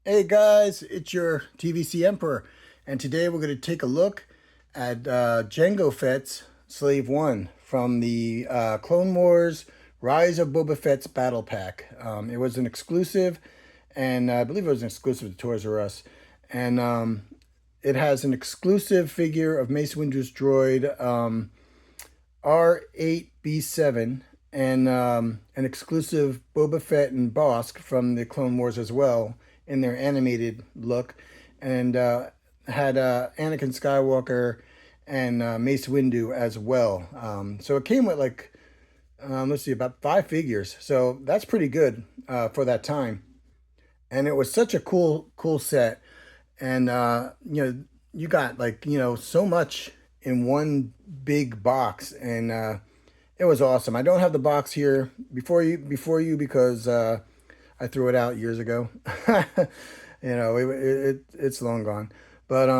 Hey guys, it's your TVC Emperor, and today we're going to take a look at Jango Fett's Slave 1 from the Clone Wars Rise of Boba Fett's Battle Pack. It was an exclusive, and I believe it was an exclusive to Toys R Us, and it has an exclusive figure of Mace Windu's droid R8B7, and an exclusive Boba Fett and Bosk from the Clone Wars as well in their animated look, and had Anakin Skywalker and Mace Windu as well. So it came with like, let's see, about 5 figures. So that's pretty good for that time. And it was such a cool set. And, you got like, so much in one big box. And it was awesome. I don't have the box here before you because I threw it out years ago. It's long gone. But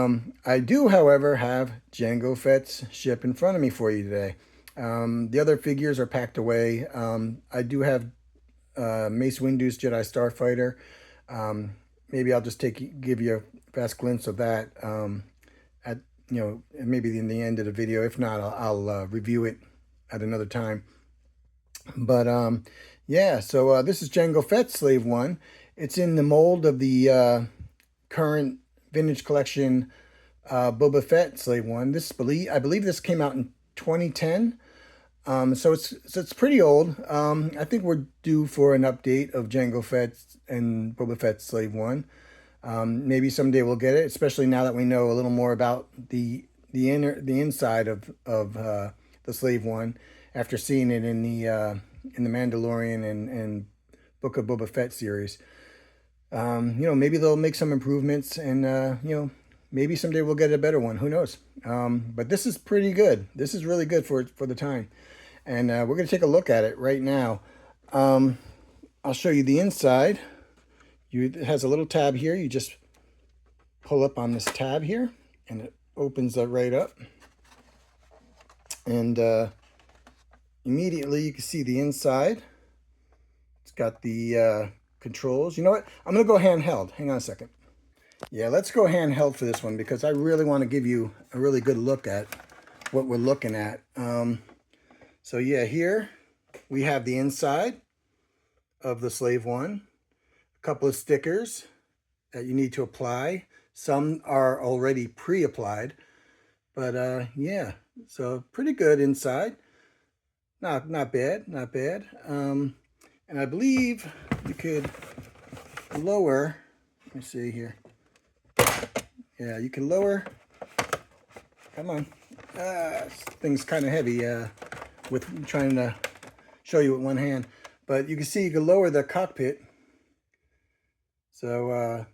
I do, however, have Jango Fett's ship in front of me for you today. The other figures are packed away. I do have Mace Windu's Jedi Starfighter. Maybe I'll just give you a fast glimpse of that at maybe in the end of the video. If not, I'll review it at another time. But yeah, so this is Jango Fett's Slave 1. It's in the mold of the current vintage collection Boba Fett Slave 1. I believe this came out in 2010. So it's pretty old. I think we're due for an update of Jango Fett and Boba Fett's Slave 1. Maybe someday we'll get it, especially now that we know a little more about the inside of the Slave 1 after seeing it in the Mandalorian and Book of Boba Fett series. Maybe they'll make some improvements, and maybe someday we'll get a better one. Who knows? But this is pretty good. This is really good for the time, and we're gonna take a look at it right now. I'll show you the inside. It has a little tab here. You just pull up on this tab here, and it opens that right up, and immediately you can see the inside. It's got the controls. You know what? I'm going to go handheld. Hang on a second. Yeah, let's go handheld for this one because I really want to give you a really good look at what we're looking at. So yeah, here we have the inside of the Slave 1. A couple of stickers that you need to apply. Some are already pre-applied. But yeah, so pretty good inside. Not bad, not bad. And I believe you could lower, let me see here. Yeah, you can lower, come on. This thing's kind of heavy with trying to show you with one hand. But you can see you can lower the cockpit. So,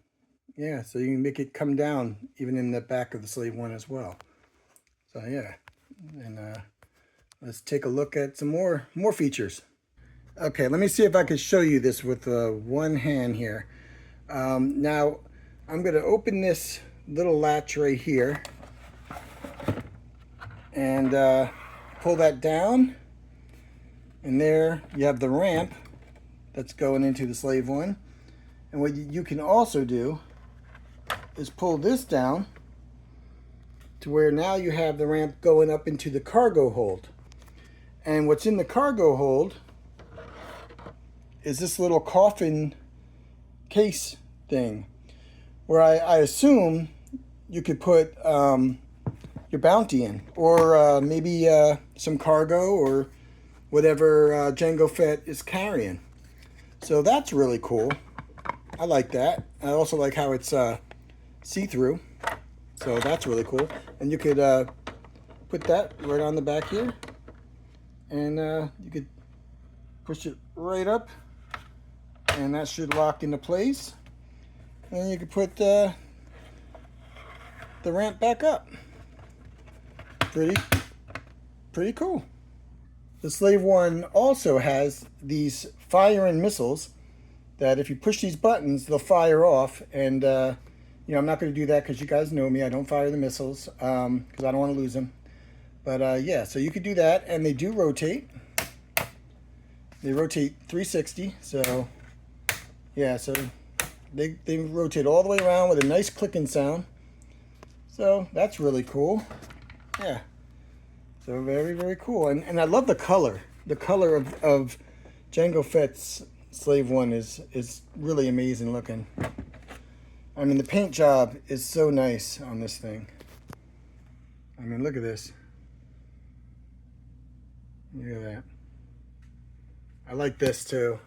yeah, so you can make it come down even in the back of the Slave 1 as well. So, yeah, and let's take a look at some more features. Okay, let me see if I can show you this with one hand here. Now, I'm going to open this little latch right here and pull that down. And there you have the ramp that's going into the Slave 1. And what you can also do is pull this down to where now you have the ramp going up into the cargo hold. And what's in the cargo hold is this little coffin case thing where I assume you could put your bounty in, or maybe some cargo or whatever Jango Fett is carrying. So that's really cool. I like that. I also like how it's see-through. So that's really cool. And you could put that right on the back here. And you could push it right up. And that should lock into place. And you could put the ramp back up. Pretty cool. The Slave 1 also has these fire-in missiles that if you push these buttons, they'll fire off. And, I'm not going to do that because you guys know me. I don't fire the missiles because I don't want to lose them. But, yeah, so you could do that. And they do rotate. They rotate 360. So, yeah, so They rotate all the way around with a nice clicking sound. So that's really cool. Yeah. So very, very cool. And I love the color. The color of Jango Fett's Slave One is really amazing looking. I mean, the paint job is so nice on this thing. I mean, look at this. Look at that. I like this too.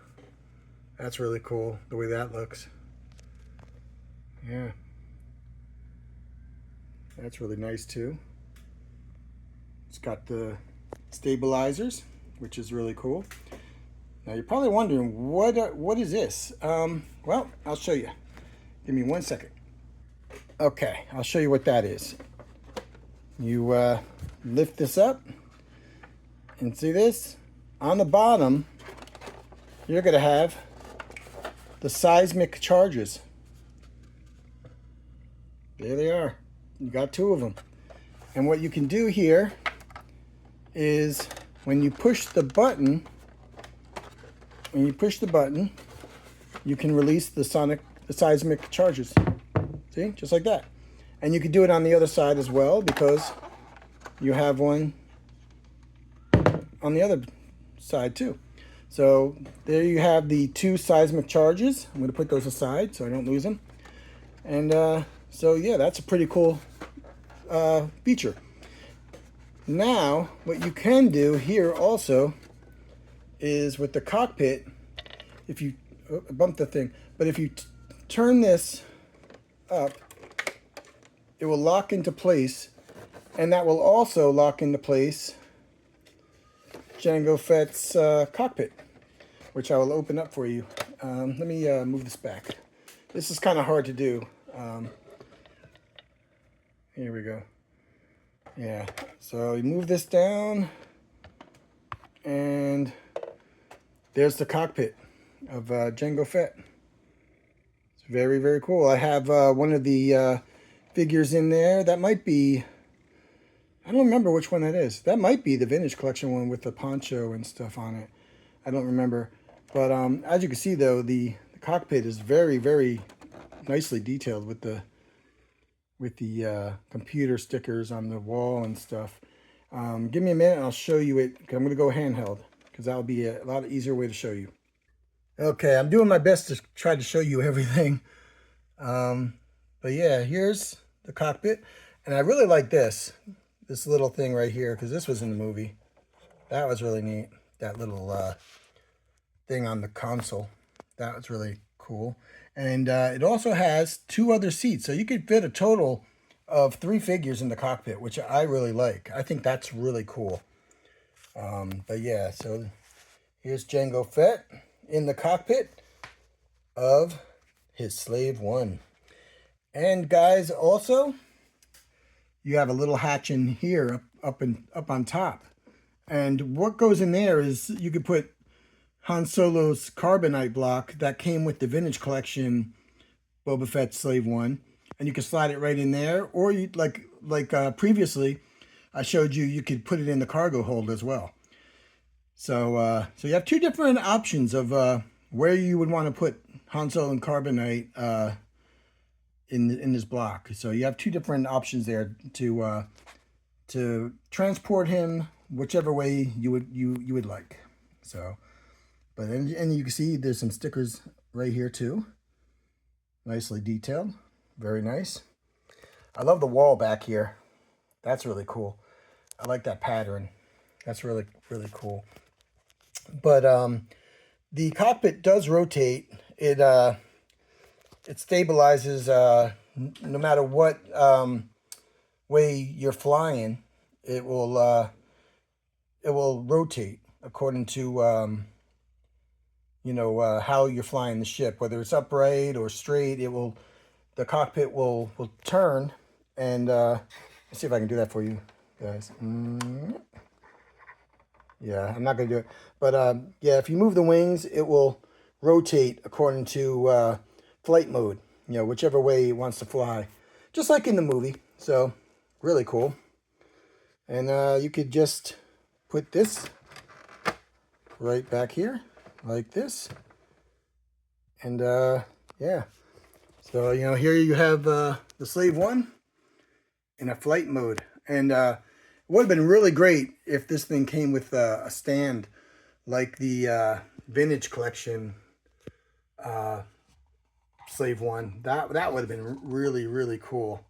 That's really cool, the way that looks. Yeah. That's really nice too. It's got the stabilizers, which is really cool. Now you're probably wondering, what is this? Well, I'll show you. Give me 1 second. Okay, I'll show you what that is. You lift this up and see this? On the bottom, you're going to have the seismic charges. There they are. You got 2 of them. And what you can do here is when you push the button, you can release the seismic charges. See, just like that. And you can do it on the other side as well, because you have one on the other side too. So there you have the 2 seismic charges. I'm going to put those aside so I don't lose them. And so yeah, that's a pretty cool feature. Now, what you can do here also is with the cockpit, if you bump the thing, but if you turn this up, it will lock into place, and that will also lock into place Jango Fett's cockpit, which I will open up for you. Let me move this back. This is kind of hard to do. Here we go. Yeah, so you move this down, and there's the cockpit of Jango Fett. It's very, very cool. I have one of the figures in there. That might be, I don't remember which one that is. That might be the Vintage Collection one with the poncho and stuff on it. I don't remember. But as you can see, though, the cockpit is very, very nicely detailed with the computer stickers on the wall and stuff. Give me a minute and I'll show you it. I'm going to go handheld because that'll be a lot easier way to show you. Okay, I'm doing my best to try to show you everything. But yeah, here's the cockpit. And I really like this little thing right here, because this was in the movie. That was really neat. That little thing on the console. That was really cool. And it also has 2 other seats. So you could fit a total of 3 figures in the cockpit, which I really like. I think that's really cool. But yeah, so here's Jango Fett in the cockpit of his Slave One. And guys, also, you have a little hatch in here up on top. And what goes in there is you could put Han Solo's carbonite block that came with the Vintage Collection Boba Fett Slave One, and you can slide it right in there. Or you like previously, I showed you could put it in the cargo hold as well. So so you have 2 different options of where you would want to put Han Solo and carbonite in this block. So you have 2 different options there to transport him whichever way you would like. So. But and you can see there's some stickers right here too. Nicely detailed. Very nice. I love the wall back here. That's really cool. I like that pattern. That's really, really cool. But the cockpit does rotate. It stabilizes no matter what way you're flying. It will rotate according to you know, how you're flying the ship, whether it's upright or straight. The cockpit will turn, and let's see if I can do that for you guys. Yeah, I'm not gonna do it, but yeah, if you move the wings, it will rotate according to flight mode. You know, whichever way it wants to fly, just like in the movie. So really cool. And you could just put this right back here like this, and yeah, So, you know, here you have the Slave One in a flight mode. And it would have been really great if this thing came with a stand like the Vintage Collection Slave One. That would have been really, really cool.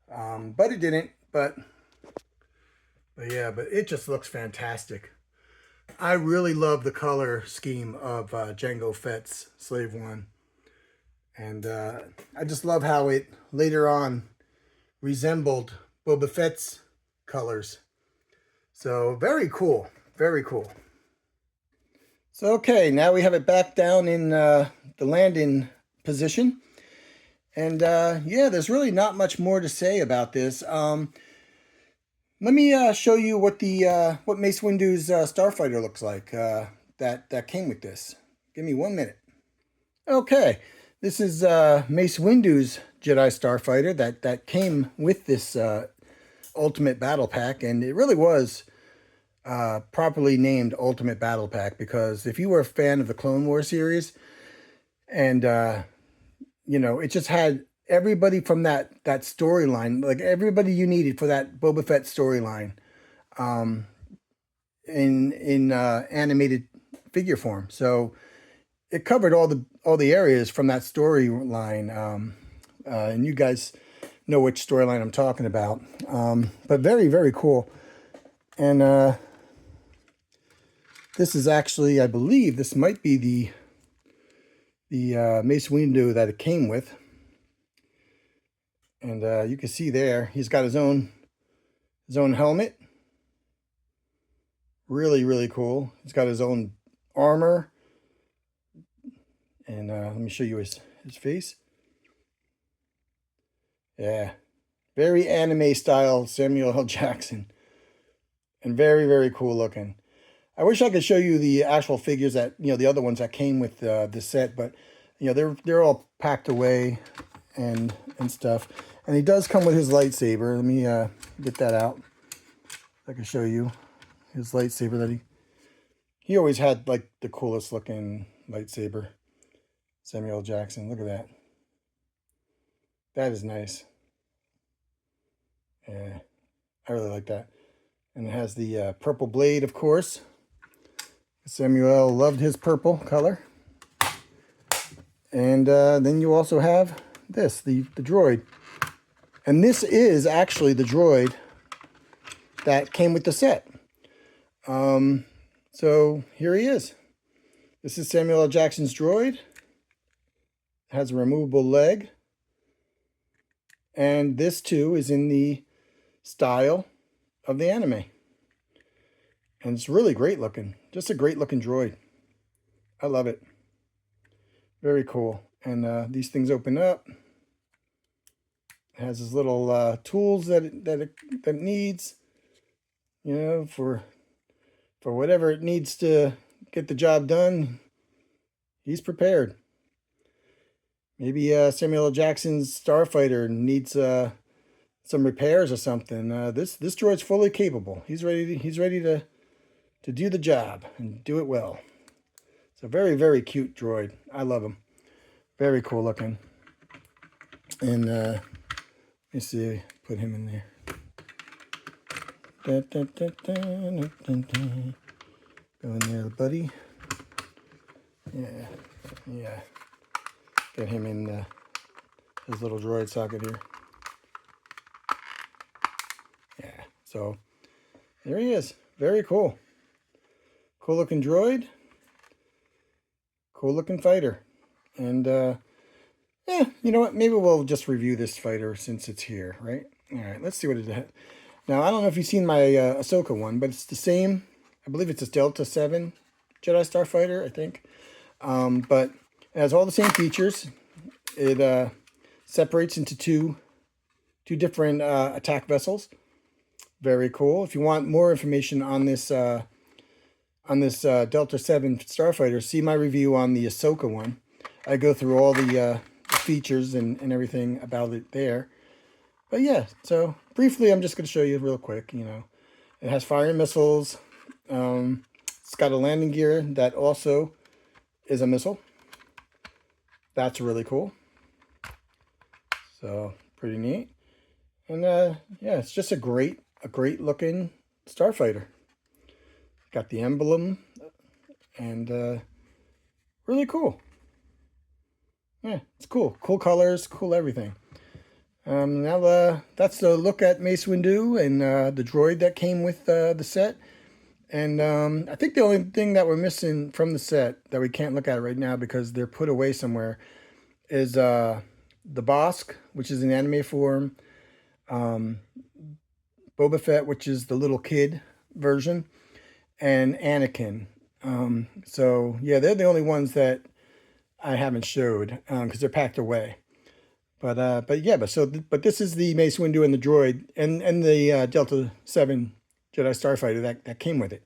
But it didn't. But yeah, but it just looks fantastic. I really love the color scheme of Jango Fett's Slave One. And I just love how it later on resembled Boba Fett's colors. So very cool. Very cool. So okay, now we have it back down in the landing position. And yeah, there's really not much more to say about this. Let me show you what the what Mace Windu's Starfighter looks like that came with this. Give me 1 minute. Okay, this is Mace Windu's Jedi Starfighter that came with this Ultimate Battle Pack, and it really was properly named Ultimate Battle Pack because if you were a fan of the Clone Wars series, and you know, it just had everybody from that storyline, like everybody you needed for that Boba Fett storyline, in animated figure form. So it covered all the areas from that storyline, and you guys know which storyline I'm talking about. But very, very cool. And this is actually, I believe, this might be the Mace Windu that it came with. And you can see there, he's got his own helmet. Really, really cool. He's got his own armor. And let me show you his face. Yeah. Very anime style Samuel L. Jackson. And very, very cool looking. I wish I could show you the actual figures that, you know, the other ones that came with the set, but you know, they're all packed away and stuff. And he does come with his lightsaber. Let me get that out. I can show you his lightsaber that he always had, like the coolest looking lightsaber. Samuel L. Jackson. Look at that. That is nice. Yeah, I really like that. And it has the purple blade, of course. Samuel loved his purple color. And then you also have this, the droid. And this is actually the droid that came with the set. So here he is. This is Samuel L. Jackson's droid. It has a removable leg. And this too is in the style of the anime. And it's really great looking. Just a great looking droid. I love it. Very cool. And these things open up. It has his little tools that it needs, you know, for whatever it needs to get the job done. He's prepared. Maybe Samuel L. Jackson's Starfighter needs some repairs or something. This droid's fully capable. He's ready to do the job and do it well. It's a very, very cute droid. I love him. Very cool looking. And let me see, put him in there. Go in there, buddy. Yeah. Get him in his little droid socket here. Yeah, so there he is. Very cool. Cool looking droid. Cool looking fighter. And yeah, you know what? Maybe we'll just review this fighter since it's here, right? All right, let's see what it has. Now, I don't know if you've seen my Ahsoka one, but it's the same. I believe it's a Delta 7 Jedi Starfighter, I think. But it has all the same features. It separates into two different attack vessels. Very cool. If you want more information on this Delta 7 Starfighter, see my review on the Ahsoka one. I go through all the features and everything about it there. But yeah, so briefly, I'm just going to show you real quick. You know, it has fire missiles. It's got a landing gear that also is a missile. That's really cool. So pretty neat. And yeah, it's just a great looking Starfighter. Got the emblem and really cool. Yeah, it's cool. Cool colors, cool everything. Now that's the look at Mace Windu and the droid that came with the set. And I think the only thing that we're missing from the set that we can't look at right now because they're put away somewhere is the Bosk, which is an anime form, um, Boba Fett, which is the little kid version, and Anakin. So yeah, they're the only ones that I haven't showed because they're packed away. But yeah, but this is the Mace Windu and the droid and the Delta 7 Jedi Starfighter that came with it.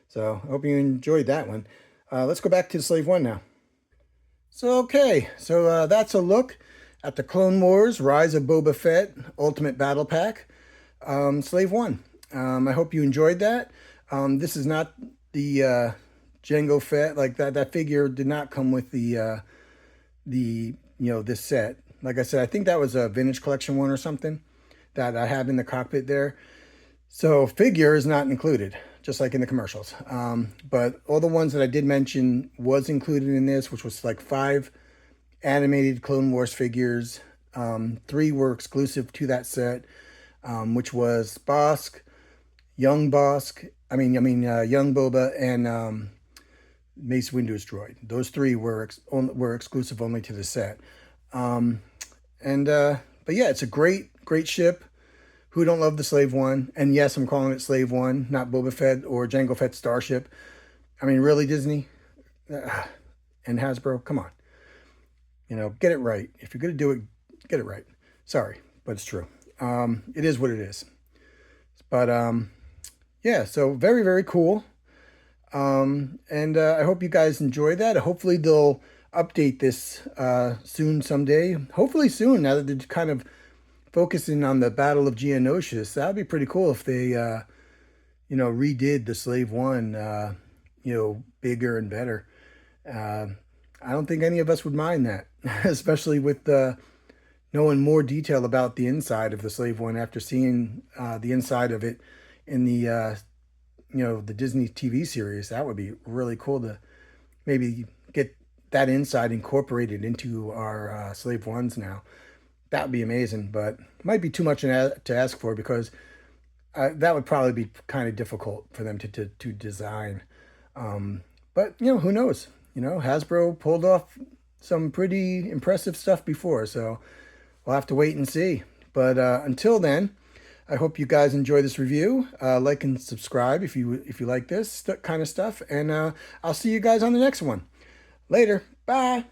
So I hope you enjoyed that one. Let's go back to Slave One now. So okay, so that's a look at the Clone Wars Rise of Boba Fett Ultimate Battle Pack, Slave One. I hope you enjoyed that. This is not the Jango Fett, like that figure did not come with the this set. Like I said, I think that was a vintage collection one or something that I have in the cockpit there. So figure is not included, just like in the commercials. But all the ones that I did mention was included in this, which was like 5 animated Clone Wars figures. 3 were exclusive to that set, which was Bosk, Young Bosk, Young Boba, and Mace Windu's droid. Those 3 were exclusive only to the set. But yeah, it's a great ship. Who don't love the Slave One? And yes, I'm calling it Slave One, not Boba Fett or Jango Fett's Starship. I mean, really, Disney and Hasbro, come on. Get it right. If you're gonna do it, get it right. Sorry, but it's true. It is what it is. But yeah, so very cool. And I hope you guys enjoy that. Hopefully they'll update this soon someday. Hopefully soon, now that they're kind of focusing on the Battle of Geonosis. That would be pretty cool if they, redid the Slave One, bigger and better. I don't think any of us would mind that, especially with knowing more detail about the inside of the Slave One after seeing the inside of it in the Disney TV series. That would be really cool to maybe get that inside incorporated into our Slave Ones now. That would be amazing, but might be too much to ask for because that would probably be kind of difficult for them to design. But who knows? Hasbro pulled off some pretty impressive stuff before, so we'll have to wait and see. But until then, I hope you guys enjoy this review. Like and subscribe if you like this kind of stuff, and I'll see you guys on the next one. Later. Bye.